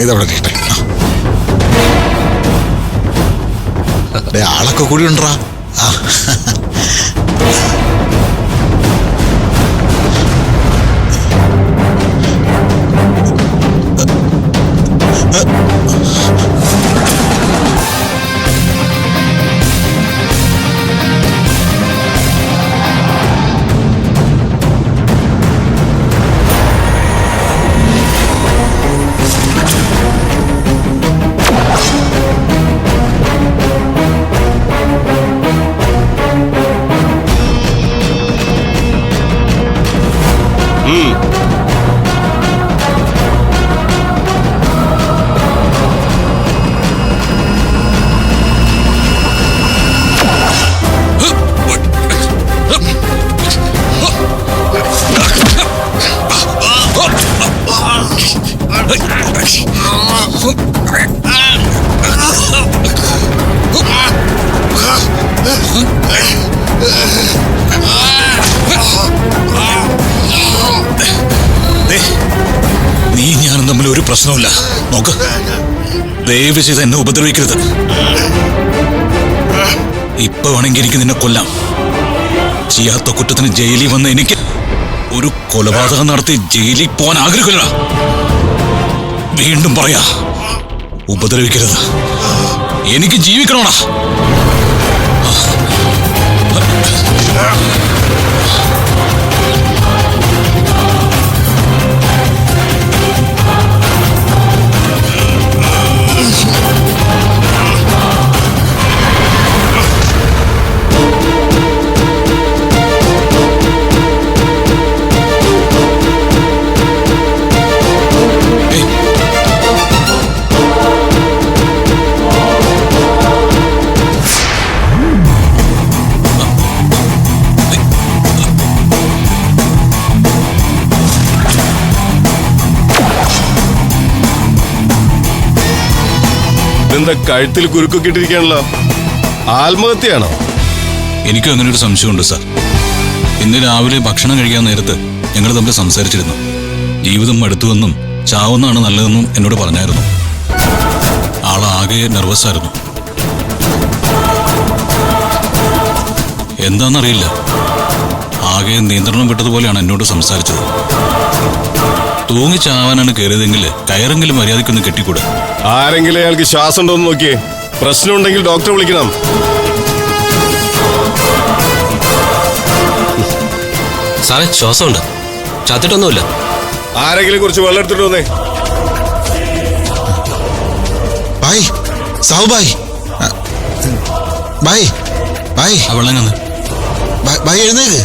ഇതവിടെ ഇഷ്ടേ. ആളൊക്കെ കൂടി ഉണ്ടാ. നീ ഞാനും തമ്മിൽ ഒരു പ്രശ്നമില്ല. നോക്ക്, ദയവ് ചെയ്ത് എന്നെ ഉപദ്രവിക്കരുത്. ഇപ്പൊ വേണമെങ്കിൽ എനിക്ക് നിന്നെ കൊല്ലാം. ചെയ്യാത്ത കുറ്റത്തിന് ജയിലിൽ വന്ന് എനിക്ക് ഒരു കൊലപാതകം നടത്തി ജയിലിൽ പോകാൻ ആഗ്രഹമില്ല. വീണ്ടും പറയാ, ഉപദ്രവിക്കരുത്. എനിക്ക് ജീവിക്കണോടാ. എന്താ കഴുത്തിൽ കുരുക്കൊക്കെ ഇട്ടിരിക്കാണല്ലോ? ആത്മഹത്യയാണോ? എനിക്കും അങ്ങനെ ഒരു സംശയമുണ്ട് സാർ. ഇന്ന് രാവിലെ ഭക്ഷണം കഴിക്കാൻ നേരത്ത് ഞങ്ങൾ തമ്മിൽ സംസാരിച്ചിരുന്നു. ജീവിതം മടുത്തുവെന്നും ചാവുന്നതാണ് നല്ലതെന്നും എന്നോട് പറഞ്ഞായിരുന്നു. ആളാകെ നെർവസ് ആയിരുന്നു. എന്താണെന്നറിയില്ല, ആകെ നിയന്ത്രണം വിട്ടതുപോലെയാണ് എന്നോട് സംസാരിച്ചത്. തൂങ്ങിച്ചാവാനാണ് കയറിയതെങ്കിൽ കയറെങ്കിലും മര്യാദയ്ക്കൊന്ന് കെട്ടിക്കൂടെ? ആരെങ്കിലും അയാൾക്ക് ശ്വാസം ഉണ്ടോന്ന് നോക്കിയേ. പ്രശ്നമുണ്ടെങ്കിൽ ഡോക്ടറെ വിളിക്കണം. സാറേ, ശ്വാസമുണ്ട്, ചത്തിട്ടൊന്നുമില്ല. ആരെങ്കിലും കുറച്ച് വെള്ളം എടുത്തിട്ട് വന്നേ. ബായ് സാവു ബായ്. ബായ് ബായ് വെള്ളം ബായ് എഴുന്നേക്ക്.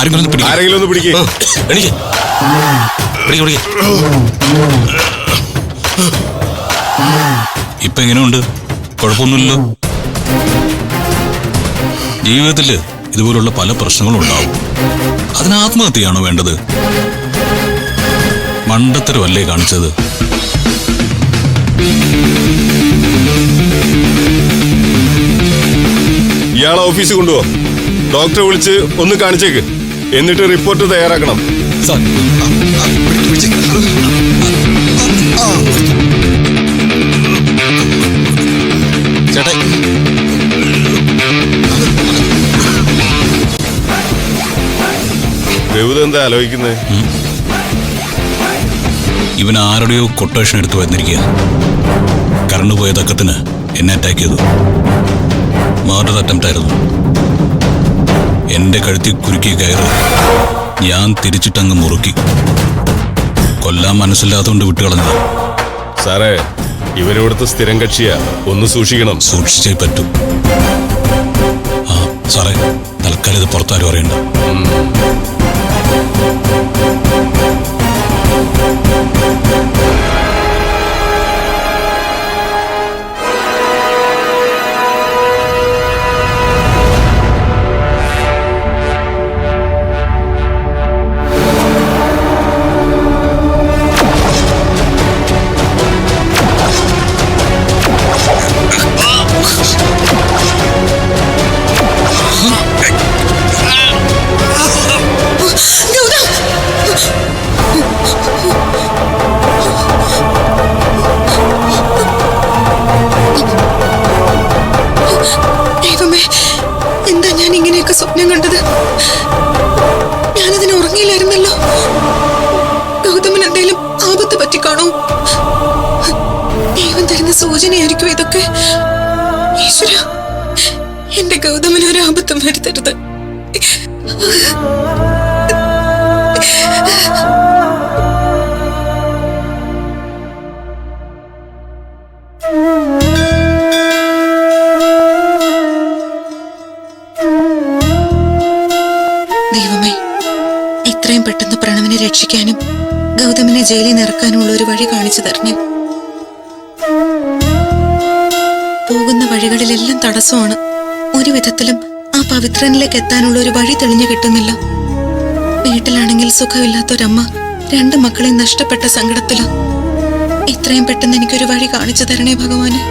ആരെങ്കിലും ഒന്ന് പിടിക്കേ. ഇപ്പൊ എങ്ങനെയുണ്ട്? കുഴപ്പമൊന്നുമില്ലല്ലോ. ജീവിതത്തില് ഇതുപോലുള്ള പല പ്രശ്നങ്ങളും ഉണ്ടാവും. അതിന് ആത്മഹത്യയാണോ വേണ്ടത്? മണ്ടത്തരമല്ലേ കാണിച്ചത്? ഇയാളെ ഓഫീസിൽ കൊണ്ടുപോ. ഡോക്ടറെ വിളിച്ച് ഒന്ന് കാണിച്ചേക്ക്. എന്നിട്ട് റിപ്പോർട്ട് തയ്യാറാക്കണം. ചേട്ടാ, എന്താ ആലോചിക്കുന്നത്? ഇവൻ ആരുടെയോ കൊട്ടേഷൻ എടുത്തു വന്നിരിക്കുക. കറണ്ട് പോയ തക്കത്തിന് എന്നെ അറ്റാക്ക് ചെയ്തു. മർഡർ അറ്റംപ്റ്റ് ആയിരുന്നു. എന്റെ കഴുത്തിൽ കുരുക്കിയ കയറ് ഞാൻ തിരിച്ചിട്ടങ്ങ് മുറുക്കി. കൊല്ലാൻ മനസ്സില്ലാത്തതുകൊണ്ട് വിട്ടുകളഞ്ഞത്. സാറേ, ഇവരിവിടുത്തെ സ്ഥിരം കക്ഷിയാ. ഒന്ന് സൂക്ഷിക്കണം. സൂക്ഷിച്ചേ പറ്റൂ. സാറേ, തൽക്കാലം ഇത് പുറത്താരും അറിയണ്ട. ഇങ്ങനെയൊക്കെ സ്വപ്നം കണ്ടത്? ഞാനതിന് ഉറങ്ങിയില്ലായിരുന്നല്ലോ. ഗൗതമൻ എന്തെങ്കിലും ആപത്ത് പറ്റിക്കാണോ? ദൈവം തരുന്ന സൂചനയായിരിക്കും ഇതൊക്കെ. ഈശ്വര, എന്റെ ഗൗതമന് ഒരു ആപത്തും വരുത്തരുത്. ദൈവമേ, എത്രയും പെട്ടെന്ന് പ്രണവിനെ രക്ഷിക്കാനും ഗൗതമിനെ ജയിലിൽ നിന്ന് ഇറക്കാനുമുള്ള ഒരു വഴി കാണിച്ചു തരണേ. പോകുന്ന വഴികളിലെല്ലാം തടസ്സമാണ്. ഒരു വിധത്തിലും ആ പവിത്രനിലേക്ക് എത്താനുള്ള ഒരു വഴി തെളിഞ്ഞു കിട്ടുന്നില്ല. വീട്ടിലാണെങ്കിൽ സുഖമില്ലാത്തൊരമ്മ 2 മക്കളെയും നഷ്ടപ്പെട്ട സങ്കടത്തില്. എത്രയും പെട്ടെന്ന് എനിക്കൊരു വഴി കാണിച്ചു തരണേ ഭഗവാനെ.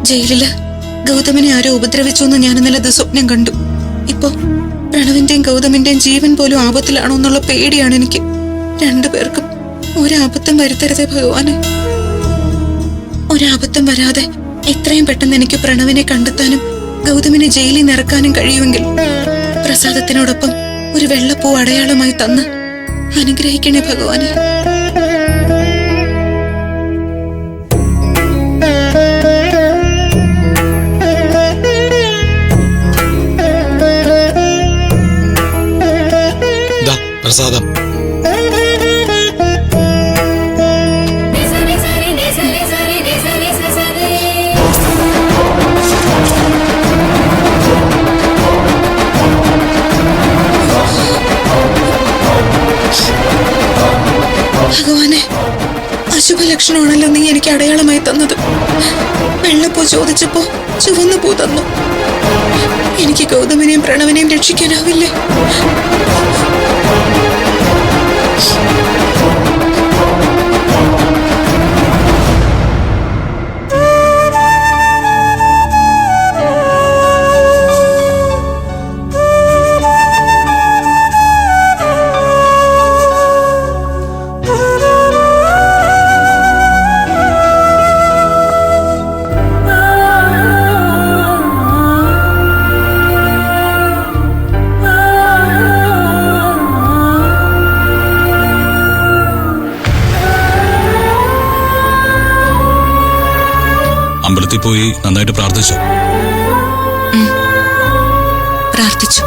ജയിലില് ഗൗതമിനെ ആരോ ഉപദ്രവിച്ചു എന്ന് ഞാൻ ഇന്നലെ ദുസ്വപ്നം കണ്ടു. ഇപ്പോ പ്രണവിന്റെയും ഗൗതമിന്റെയും ജീവൻ പോലും ആപത്തിലാണോ എന്നുള്ള പേടിയാണ് എനിക്ക്. 2 പേർക്കും ഒരാപത്തും വരുത്തരുതേ ഭഗവാനെ. ഒരാപത്തും വരാതെ എത്രയും പെട്ടെന്ന് എനിക്ക് പ്രണവിനെ കണ്ടെത്താനും ഗൗതമിനെ ജയിലിൽ നിന്ന് ഇറക്കാനും കഴിയുമെങ്കിൽ പ്രസാദത്തിനോടൊപ്പം ഒരു വെള്ളപ്പൂ അടയാളമായി തന്ന് അനുഗ്രഹിക്കണേ ഭഗവാനെ. പ്രസാദം. ഭഗവാനെ, അശുഭ ലക്ഷണമാണല്ലോ നീ എനിക്ക് അടയാളമായി തന്നത്. വെള്ളപ്പൂ ചോദിച്ചപ്പോ ചുവന്ന പൂ തന്നു. എനിക്ക് ഗൗതമിനെയും പ്രണവിനെയും രക്ഷിക്കാനാവില്ലേ? അമ്പലത്തിൽ പോയി നന്നായിട്ട് പ്രാർത്ഥിച്ചു. പ്രാർത്ഥിച്ചു.